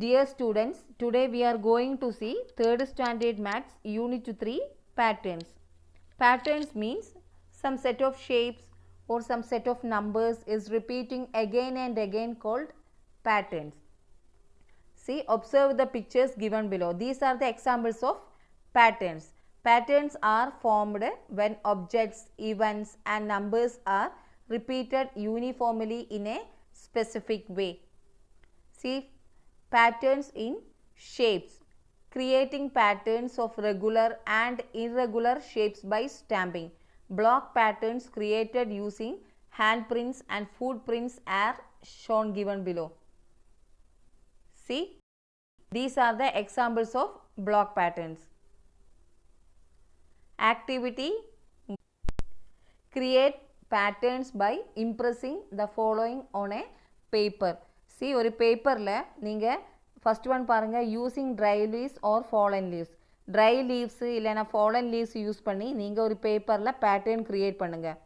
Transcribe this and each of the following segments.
Dear students, today we are going to see 3rd standard maths unit 3 patterns. Patterns means some set of shapes or some set of numbers is repeating again and again called patterns. See, observe the pictures given below. These are the examples of patterns. Patterns are formed when objects, events and numbers are repeated uniformly in a specific way. See, patterns in shapes. Creating patterns of regular and irregular shapes by stamping. Block patterns created using handprints and footprints are shown given below. See, these are the examples of block patterns. Activity: create patterns by impressing the following on a paper. See, ஒரு பேப்பரில் நீங்கள் first one பாருங்கள், using dry leaves or fallen leaves. Dry leaves இல்லைனா fallen leaves use பண்ணி நீங்கள் ஒரு பேப்பரில் pattern create பண்ணுங்கள்.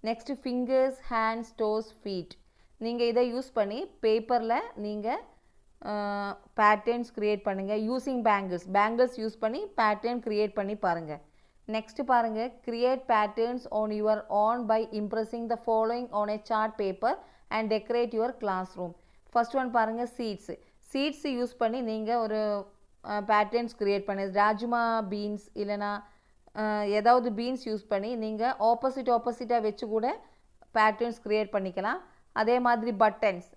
Next fingers, hands, toes, feet. நீங்கள் இதை யூஸ் பண்ணி பேப்பரில் நீங்கள் பேட்டர்ன்ஸ் க்ரியேட் பண்ணுங்கள். யூஸிங் பேங்கிள்ஸ் யூஸ் பண்ணி பேட்டர்ன் க்ரியேட் பண்ணி பாருங்கள். நெக்ஸ்ட் பாருங்கள், create patterns on your own by impressing the following on a chart paper and decorate your classroom. First one பாருங்கள், சீட்ஸ் யூஸ் பண்ணி நீங்கள் ஒரு பேட்டர்ன்ஸ் க்ரியேட் பண்ணி, ராஜ்மா பீன்ஸ் இல்லைனா ஏதாவது பீன்ஸ் யூஸ் பண்ணி நீங்கள் ஆப்போசிட்டாக வச்சு கூட பேட்டர்ன்ஸ் க்ரியேட் பண்ணிக்கலாம். அதே மாதிரி பட்டன்ஸ்,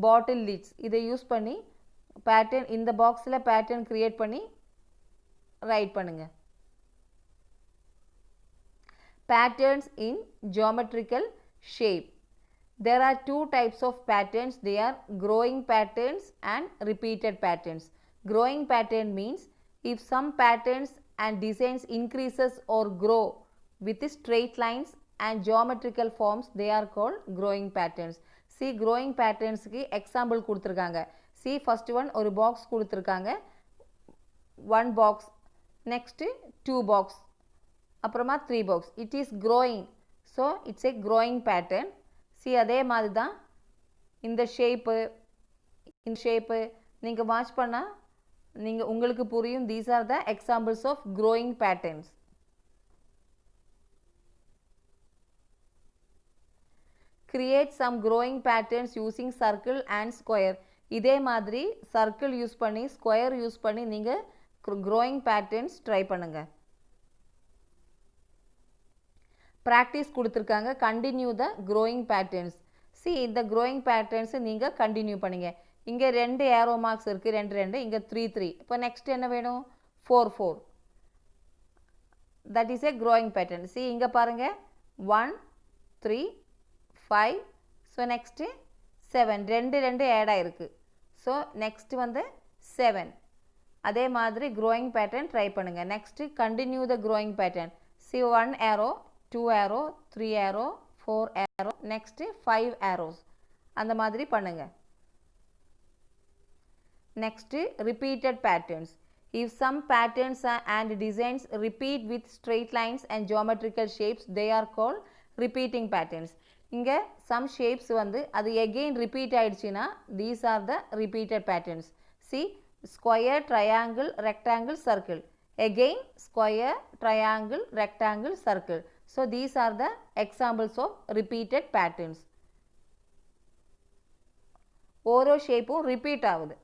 பாட்டில் லிட்ஸ் இதை யூஸ் பண்ணி பேட்டர்ன் இந்த பாக்ஸில் பேட்டர்ன் க்ரியேட் பண்ணி ரைட் பண்ணுங்கள். Patterns in geometrical shape. There are two types of patterns. They are growing patterns and repeated patterns. Growing pattern means if some patterns and designs increases or grow with straight lines and geometrical forms, they are called growing patterns. See, growing patterns க்கு example கொடுத்திருக்காங்க. See, first one ஒரு box கொடுத்திருக்காங்க, one box, next two box, அப்புறமா 3 box. It is growing, so it's a growing pattern. See, அதே மாதிரி தான் இந்த shape நீங்கள் வாட்ச் பண்ணால் உங்களுக்கு புரியும். These are the examples of growing patterns. Create some growing patterns using circle and square. இதே மாதிரி சர்க்கிள் யூஸ் பண்ணி ஸ்கொயர் யூஸ் பண்ணி நீங்கள் growing patterns ட்ரை பண்ணுங்கள். ப்ராக்டிஸ் கொடுத்துருக்காங்க, continue the growing patterns. C, இந்த க்ரோயிங் பேட்டர்ன்ஸை நீங்கள் கண்டினியூ பண்ணிங்க. இங்கே 2 ஏரோ மார்க்ஸ் இருக்குது, 2 இங்கே 3. இப்போ நெக்ஸ்ட் என்ன வேணும்? 4. That is a growing pattern. See, இங்கே பாருங்கள், 1 3 5. ஸோ நெக்ஸ்ட்டு 7, 2 ஆட் ஆகிருக்கு. ஸோ நெக்ஸ்ட்டு வந்து 7. அதே மாதிரி க்ரோயிங் பேட்டர்ன் ட்ரை பண்ணுங்கள். Next continue the growing pattern. See, 1 arrow, 2 arrow, 3 arrow, 4 arrow, next 5 arrows. அந்த மாதிரி பண்ணுங்க. Next, repeated patterns. If some patterns and designs repeat with straight lines and geometrical shapes, they are called repeating patterns. இங்க some shapes வந்து அது again repeat ஆயிடுச்சுன்னா these are the repeated patterns. See, square, triangle, rectangle, circle. Again square, triangle, rectangle, circle. So these are the examples of repeated patterns. ஓரோ ஷேப்பும் repeat ஆகுது.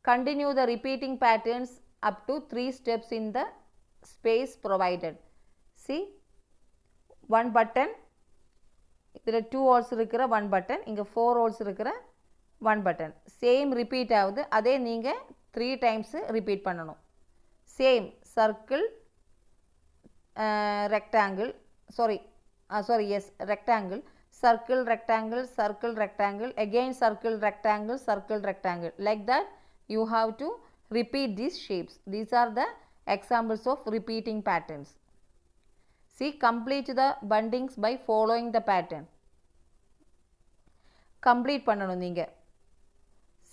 Continue the repeating patterns up to 3 steps in the space provided. See, one button, இதில் 2 holes இருக்கிற one button, இங்கே 4 holes இருக்கிற one button. Same repeat ஆகுது. அதே நீங்கள் 3 times ரிப்பீட் பண்ணணும். Same circle, rectangle, rectangle, circle, rectangle, circle, rectangle, again circle, rectangle, circle, rectangle. Like that you have to repeat these shapes. These are the examples of repeating patterns. See, complete the bundings by following the pattern. Complete பண்ணணும் நீங்கள்.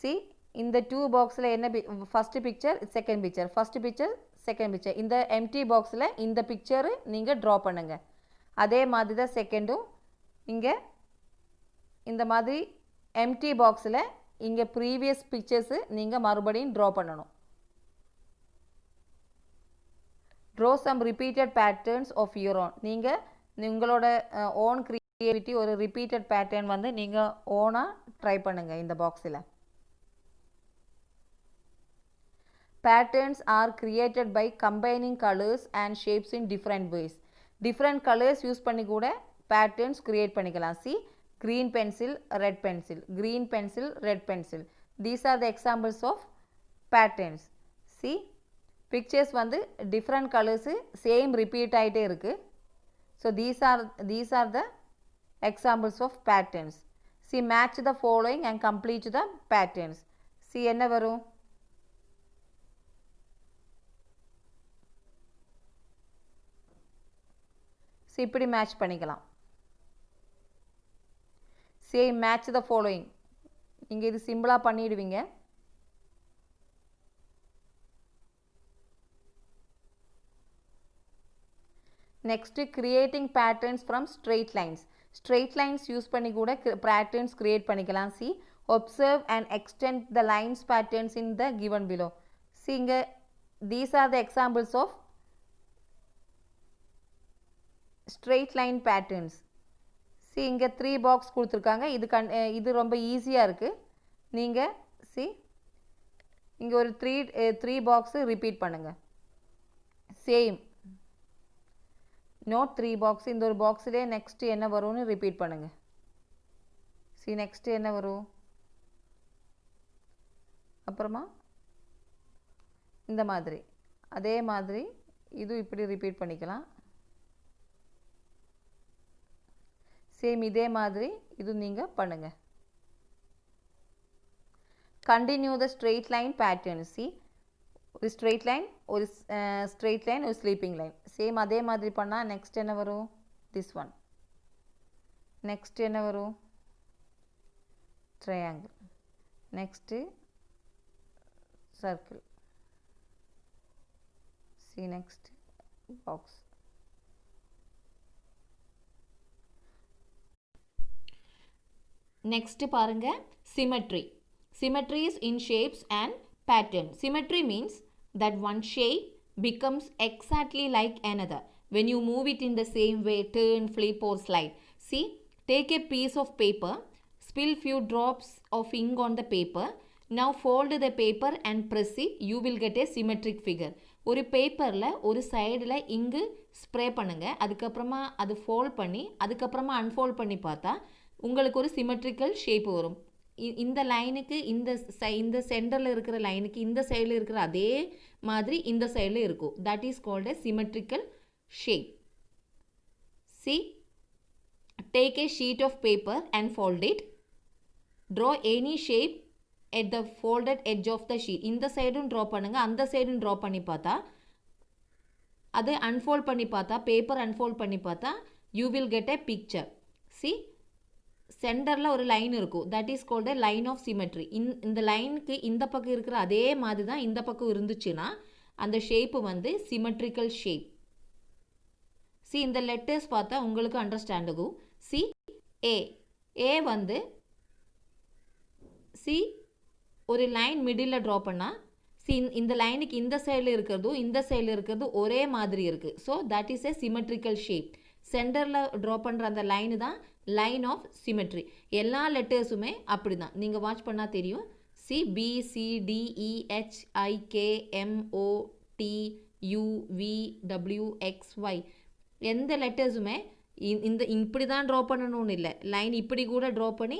See, இந்த 2 பாக்ஸில் என்ன first picture, second picture, first picture, second picture. இந்த empty பாக்ஸில் இந்த picture நீங்கள் draw பண்ணுங்கள். அதே மாதிரி தான் செகண்டும் இங்கே இந்த மாதிரி எம்டி பாக்ஸில் இங்கே ப்ரீவியஸ் பிக்சர்ஸு நீங்கள் மறுபடியும் ட்ரா பண்ணணும். Draw some repeated patterns of your own. நீங்கள் உங்களோட ஓன் க்ரியேட்டிவிட்டி ஒரு ரிப்பீட்டட் பேட்டர்ன் வந்து நீங்கள் ஓனாக ட்ரை பண்ணுங்கள் இந்த பாக்ஸில். Patterns are created by combining colors and shapes in different ways. Different colors use பண்ணி கூட patterns create பண்ணிக்கலாம். See, green pencil, red pencil, green pencil, red pencil. These are the examples of patterns. See, pictures வந்து different colors same repeat ஆயிட்டே இருக்கு. So these are the examples of patterns. See, match the following and complete the patterns. See, என்ன வரும்? இப்படி match பண்ணிக்கலாம். Same match the following. நீங்கள் இது சிம்பிளாக பண்ணிடுவீங்க. Next creating patterns from straight lines. Straight lines use பண்ணி கூட பேட்டர்ன்ஸ் கிரியேட் பண்ணிக்கலாம். See, observe and extend the lines patterns in the given below. See, இங்கே these are the examples of straight line patterns. see இங்கே 3 box கொடுத்துருக்காங்க. இது ரொம்ப ஈஸியாக இருக்குது. நீங்கள் see இங்கே ஒரு 3 பாக்ஸு ரிப்பீட் பண்ணுங்கள். Same note 3 box. இந்த ஒரு பாக்ஸிலே நெக்ஸ்ட்டு என்ன வரும்னு ரிப்பீட் பண்ணுங்கள். see நெக்ஸ்ட்டு என்ன வரும்? அப்புறமா இந்த மாதிரி அதே மாதிரி இது இப்படி ரிப்பீட் பண்ணிக்கலாம். சேம் இதே மாதிரி இது நீங்கள் பண்ணுங்கள். Continue the straight line pattern. C, ஒரு ஸ்ட்ரெயிட் லைன், ஒரு ஸ்ட்ரெயிட் லைன், ஒரு ஸ்லீப்பிங் லைன். சேம் அதே மாதிரி பண்ணால் நெக்ஸ்ட் என்ன வரும்? This one. நெக்ஸ்ட் என்ன வரும்? Triangle. Next circle. C next box. Next பாருங்க, symmetry. Symmetry is in shapes and pattern. Symmetry means that one shape becomes exactly like another when you move it in the same way, turn, flip or slide. See, take a piece of paper, spill few drops of ink on the paper. Now fold the paper and press it. You will get a symmetric figure. ஒரு பேப்பரில் ஒரு சைடில் இங்கு spray பண்ணுங்கள். அதுக்கப்புறமா அது fold பண்ணி அதுக்கப்புறமா அன்ஃபோல்ட் பண்ணி பார்த்தா உங்களுக்கு ஒரு சிமெட்ரிக்கல் ஷேப் வரும். இந்த லைனுக்கு இந்த சென்டரில் இருக்கிற லைனுக்கு இந்த சைடில் இருக்கிற அதே மாதிரி இந்த சைடில் இருக்கும். That is called a symmetrical shape. See, take a sheet of paper and fold it. Draw any shape at the folded edge of the sheet. இந்த சைடும் ட்ரா பண்ணுங்கள், அந்த சைடும் ட்ரா பண்ணி பார்த்தா அது அன்ஃபோல்ட் பண்ணி பார்த்தா பேப்பர் அன்ஃபோல்ட் பண்ணி பார்த்தா you will get a picture. See, சென்டரில் ஒரு லைன் இருக்கும். That is called a line of symmetry. இந்த லைனுக்கு இந்த பக்கம் இருக்கிற அதே மாதிரி தான் இந்த பக்கம் இருந்துச்சுன்னா அந்த ஷேப்பு வந்து சிமெட்ரிக்கல் ஷேப். சி, இந்த லெட்டர்ஸ் பார்த்தா உங்களுக்கு அண்டர்ஸ்டாண்ட் ஆகும். சி, ஏ வந்து சி ஒரு லைன் மிடில் ட்ரா பண்ணால் சி இந்த லைனுக்கு இந்த சைடில் இருக்கிறதும் இந்த சைடில் இருக்கிறதும் ஒரே மாதிரி இருக்குது. So that is a symmetrical shape. சென்டரில் ட்ரா பண்ணுற அந்த லைனு தான் லைன் ஆஃப் சிமெட்ரி. எல்லா லெட்டர்ஸுமே அப்படி தான். நீங்கள் வாட்ச் பண்ணால் தெரியும். See, B, C, D, E, H, I, K, M, O, T, U, V, W, X, Y எந்த லெட்டர்ஸுமே இப்படி தான் ட்ரா பண்ணணும்னு இல்லை. லைன் இப்படி கூட ட்ரா பண்ணி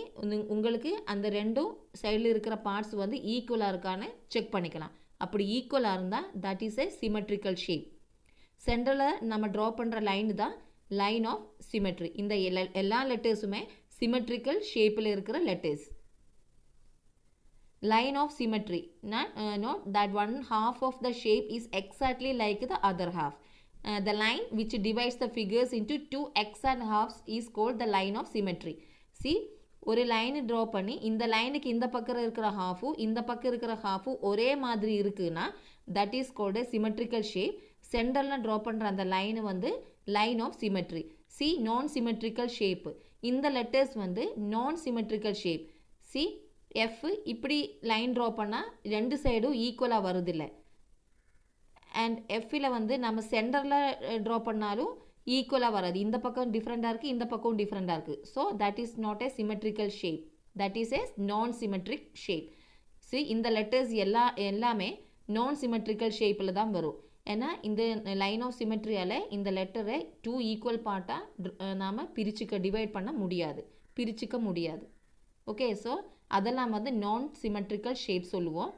உங்களுக்கு அந்த ரெண்டும் சைடில் இருக்கிற பார்ட்ஸ் வந்து ஈக்குவலாக இருக்கான்னு செக் பண்ணிக்கலாம். அப்படி ஈக்குவலாக இருந்தால் that is a symmetrical shape. சென்டரில் நம்ம ட்ரா பண்ணுற லைனு தான் லைன் ஆஃப் சிமெட்ரி. இந்த எல்லா லெட்டர்ஸுமே சிமெட்ரிக்கல் ஷேப்பில் இருக்கிற letters. line of symmetry. Note that one half of the shape is exactly like the other half. The line which divides the figures into two exact halves is called the line of symmetry. See, ஒரு line draw பண்ணி இந்த லைனுக்கு இந்த பக்கம் இருக்கிற ஹாஃபும் இந்த பக்கம் இருக்கிற ஹாஃபும் ஒரே மாதிரி இருக்குன்னா that is called a symmetrical shape. சென்டரில் ட்ரா பண்ணுற அந்த லைனு வந்து லைன் ஆஃப் சிமெட்ரி. சி, நான் சிமெட்ரிக்கல் ஷேப்பு. இந்த லெட்டர்ஸ் வந்து நான் சிமெட்ரிக்கல் ஷேப். சி எஃப் இப்படி லைன் ட்ரா பண்ணால் ரெண்டு சைடும் ஈக்குவலாக வருதில்லை. அண்ட் எஃப்பில் வந்து நம்ம சென்டரில் ட்ரா பண்ணாலும் ஈக்குவலாக வராது. இந்த பக்கம் டிஃப்ரெண்ட்டாக இருக்குது, இந்த பக்கம் டிஃப்ரெண்ட்டாக இருக்குது. So that is not a symmetrical shape, that is a non symmetric shape. See இந்த லெட்டர்ஸ் எல்லாமே நான் சிமெட்ரிக்கல் ஷேப்பில் தான் வரும். ஏன்னா இந்த லைன் ஆஃப் சிமெட்ரியால் இந்த லெட்டரை 2 ஈக்குவல் பார்ட்டாக நாம் டிவைட் பண்ண முடியாது, பிரிச்சுக்க முடியாது. ஓகே, ஸோ அதெல்லாம் வந்து நான் சிமெட்ரிக்கல் ஷேப் சொல்லுவோம்.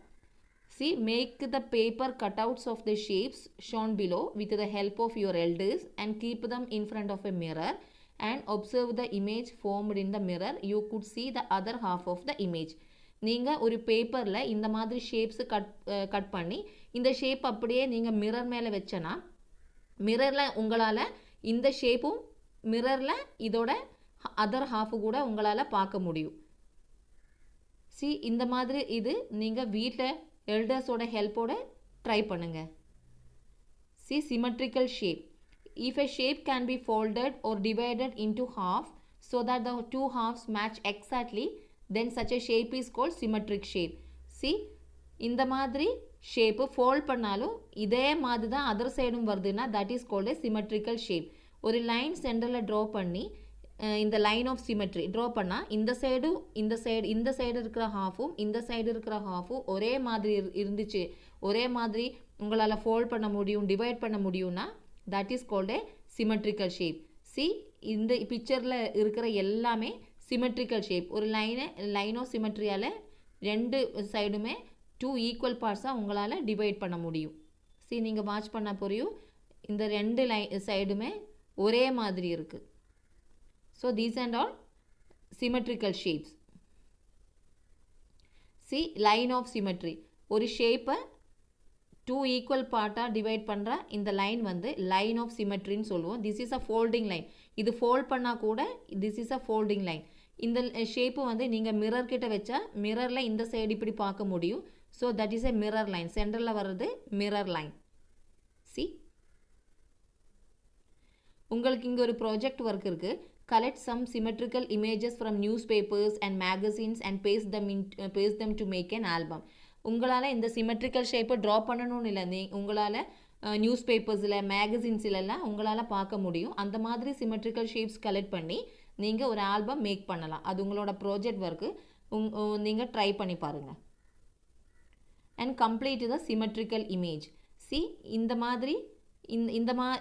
See, make the paper cutouts of the shapes shown below with the help of your elders and keep them in front of a mirror and observe the image formed in the mirror. You could see the other half of the image. நீங்கள் ஒரு பேப்பரில் இந்த மாதிரி shapes cut பண்ணி இந்த shape அப்படியே நீங்கள் mirror மேலே வச்சனா மிரரில் உங்களால் இந்த ஷேப்பும் மிரரில் இதோட அதர் ஹாஃபு கூட உங்களால் பார்க்க முடியும். சி இந்த மாதிரி இது நீங்கள் வீட்டில் எல்டர்ஸோட ஹெல்ப்போட ட்ரை பண்ணுங்க. C symmetrical shape. If a shape can be folded or divided into half so that the two halves match exactly, then such a shape is called symmetric shape. C இந்த மாதிரி shape fold பண்ணாலும் இதே மாதிரி தான் other சைடும் வருதுன்னா that is called A symmetrical shape. ஒரு line சென்டரில் ட்ரா பண்ணி இந்த லைன் ஆஃப் சிமெட்ரி ட்ரா பண்ணால் இந்த சைடு இருக்கிற ஹாஃபும் இந்த சைடு இருக்கிற ஹாஃபும் ஒரே மாதிரி இருந்துச்சு, ஒரே மாதிரி உங்களால் ஃபோல்ட் பண்ண முடியும், டிவைட் பண்ண முடியும்னா that is called A symmetrical shape. See இந்த பிக்சரில் இருக்கிற எல்லாமே சிமெட்ரிக்கல் ஷேப். ஒரு லைன் ஆஃப் சிமெட்ரியால் ரெண்டு சைடுமே 2 ஈக்குவல் பார்ட்ஸாக உங்களால் டிவைட் பண்ண முடியும். சி நீங்கள் வாட்ச் பண்ண புரியும், இந்த ரெண்டு சைடுமே ஒரே மாதிரி இருக்குது. So these and all symmetrical shapes. See line of symmetry. ஒரு ஷேப்பை 2 ஈக்குவல் பார்ட்டாக டிவைட் பண்ணுற இந்த லைன் வந்து லைன் ஆஃப் சிமெட்ரின்னு சொல்லுவோம். This is a folding line. இது ஃபோல்ட் பண்ணால் கூட this is a folding line. இந்த ஷேப்பு வந்து நீங்கள் மிரர் கிட்ட வச்சா மிரரில் இந்த சைடு இப்படி பார்க்க முடியும். So that is a mirror line. சென்டரில் வர்றது மிரர் லைன். சி உங்களுக்கு இங்கே ஒரு ப்ராஜெக்ட் ஒர்க் இருக்குது. Collect some symmetrical images from newspapers and magazines and paste them to make an album. உங்களால் இந்த சிமெட்ரிக்கல் ஷேப்பை ட்ரா பண்ணணும்னு இல்லை, உங்களால் நியூஸ் பேப்பர்ஸில் மேகசின்ஸ்லாம் உங்களால் பார்க்க முடியும். அந்த மாதிரி சிமெட்ரிக்கல் ஷேப்ஸ் கலெக்ட் பண்ணி நீங்கள் ஒரு ஆல்பம் மேக் பண்ணலாம். அது உங்களோட ப்ராஜெக்ட் ஒர்க்கு நீங்கள் ட்ரை பண்ணி பாருங்கள். And complete the symmetrical image. C இந்த மாதிரி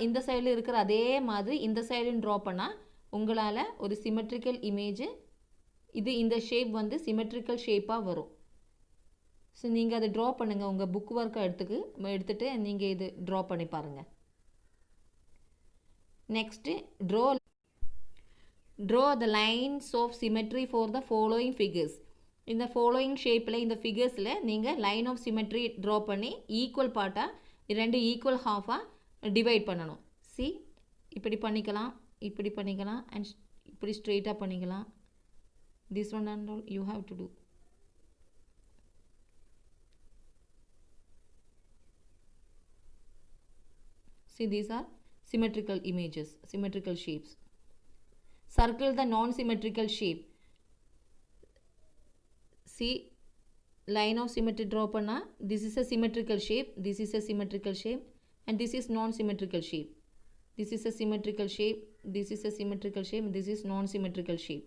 இந்த சைடில் இருக்கிற அதே மாதிரி இந்த சைடும் ட்ரா பண்ணால் உங்களால் ஒரு சிமெட்ரிக்கல் இமேஜு இந்த ஷேப் வந்து சிமெட்ரிக்கல் ஷேப்பாக வரும். ஸோ நீங்கள் அதை ட்ரா பண்ணுங்கள். உங்கள் புக் ஒர்க்கை எடுத்துகிட்டு நீங்கள் இது ட்ரா பண்ணி பாருங்கள். Next draw the lines of symmetry for the following figures. இந்த ஃபாலோயிங் ஷேப்பில் இந்த ஃபிகர்ஸில் நீங்கள் லைன் ஆஃப் சிமெட்ரி ட்ரா பண்ணி ஈக்குவல் பார்ட்டாக ரெண்டு ஈக்குவல் ஹாஃபாக டிவைட் பண்ணணும். சி இப்படி பண்ணிக்கலாம், இப்படி பண்ணிக்கலாம், அண்ட் இப்படி ஸ்ட்ரெயிட்டாக பண்ணிக்கலாம். This one and all you have to do. See, these are symmetrical images, symmetrical shapes. Circle the non-symmetrical shape. See, line of symmetry draw panna. This is a symmetrical shape, this is a symmetrical shape, and this is non-symmetrical shape. This is a symmetrical shape, this is a symmetrical shape, this is non-symmetrical shape.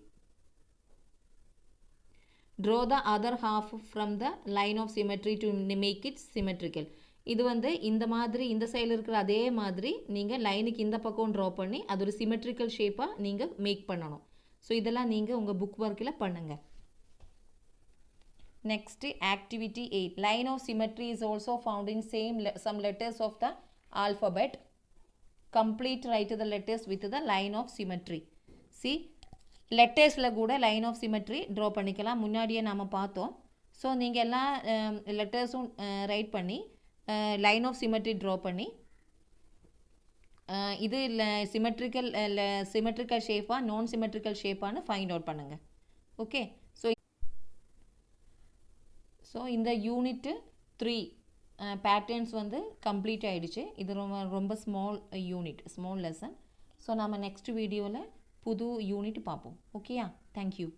Draw the other half from the line of symmetry to make it symmetrical. இது வந்து இந்த மாதிரி இந்த சைடில் இருக்கிற அதே மாதிரி நீங்கள் லைனுக்கு இந்த பக்கம் ட்ரா பண்ணி அது ஒரு சிமெட்ரிக்கல் ஷேப்பாக நீங்கள் மேக் பண்ணணும். ஸோ இதெல்லாம் நீங்கள் உங்கள் புக் ஒர்க்கில் பண்ணுங்கள். Next activity 8. Line of symmetry is also found in some letters of the alphabet. Complete write the letters with the line of symmetry. See, லெட்டர்ஸில் கூட லைன் ஆஃப் சிமெட்ரி ட்ரா பண்ணிக்கலாம். முன்னாடியே நாம் பார்த்தோம். ஸோ நீங்கள் எல்லா லெட்டர்ஸும் ரைட் பண்ணி லைன் ஆஃப் சிமெட்ரி ட்ரா பண்ணி இது சிமெட்ரிக்கல் ஷேப்பாக நான் சிமெட்ரிக்கல் ஷேப்பானு ஃபைண்ட் அவுட் பண்ணுங்கள். ஓகே, ஸோ இந்த யூனிட்டு 3 பேட்டர்ன்ஸ் வந்து கம்ப்ளீட் ஆகிடுச்சு. இது ரொம்ப small unit, small lesson. So நம்ம நெக்ஸ்ட் வீடியோவில் புது யூனிட் பார்ப்போம். ஓகேயா? தேங்க்யூ.